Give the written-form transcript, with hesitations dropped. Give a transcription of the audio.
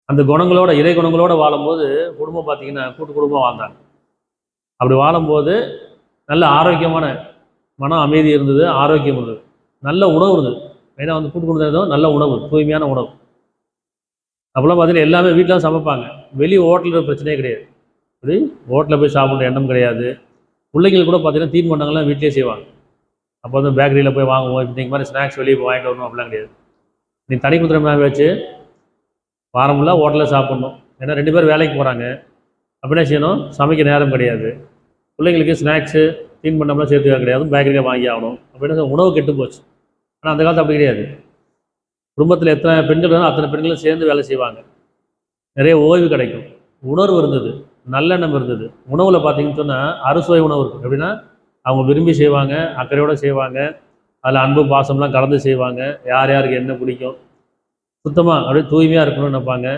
அந்த குணங்களோட இறை குணங்களோட வாழும்போது குடும்பம் பார்த்தீங்கன்னா கூட்டு குடும்பம் வாழ்ந்தாங்க. அப்படி வாழும்போது நல்ல ஆரோக்கியமான மன அமைதி இருந்தது, ஆரோக்கியம் இருந்தது, நல்ல உணவு இருந்தது. மெயினாக வந்து கூட்டு குடும்பம் நல்ல உணவு, தூய்மையான உணவு. அப்போல்லாம் பார்த்தீங்கன்னா எல்லாமே வீட்டில் தான் சமைப்பாங்க. வெளியே ஹோட்டலில் பிரச்சனையே கிடையாது. இப்படி ஹோட்டலில் போய் சாப்பிட்ற எண்ணம் கிடையாது. பிள்ளைங்களுக்கு கூட பார்த்தீங்கன்னா தீன்பண்டங்கள்லாம் வீட்டிலே செய்வாங்க. அப்போ வந்து பேக்கரியில் போய் வாங்குவோம், இந்த மாதிரி ஸ்நாக்ஸ் வெளியே போய் வாங்கிட்டு வரணும் அப்படிலாம் கிடையாது. நீ தனி குதிரை வச்சு வாரம் ஃபுல்லாக ஹோட்டலில் சாப்பிட்ணும். ஏன்னா 2 பேர் வேலைக்கு போகிறாங்க. அப்போ என்ன செய்யணும், சமைக்க நேரம் கிடையாது. பிள்ளைங்களுக்கு ஸ்நாக்ஸு தீன்பண்டம்லாம் சேர்த்து கிடையாது, பேக்கரியில் வாங்கி ஆகணும். அப்படின்னு உணவு கெட்டு போச்சு. ஆனால் அந்த காலத்து அப்படி கிடையாது. குடும்பத்தில் எத்தனை பெண்கள் வேணும் அத்தனை பெண்களும் சேர்ந்து வேலை செய்வாங்க. நிறைய ஓய்வு கிடைக்கும், உணர்வு இருந்தது, நல்லெண்ணம் இருந்தது. உணவில் பார்த்தீங்கன்னு சொன்னால் அறுசுவை உணவு இருக்கும். எப்படின்னா அவங்க விரும்பி செய்வாங்க, அக்கறையோடு செய்வாங்க, அதில் அன்பு பாசம்லாம் கலந்து செய்வாங்க. யார் யாருக்கு என்ன பிடிக்கும், சுத்தமாக அப்படியே தூய்மையாக இருக்கணும்னு நினைப்பாங்க.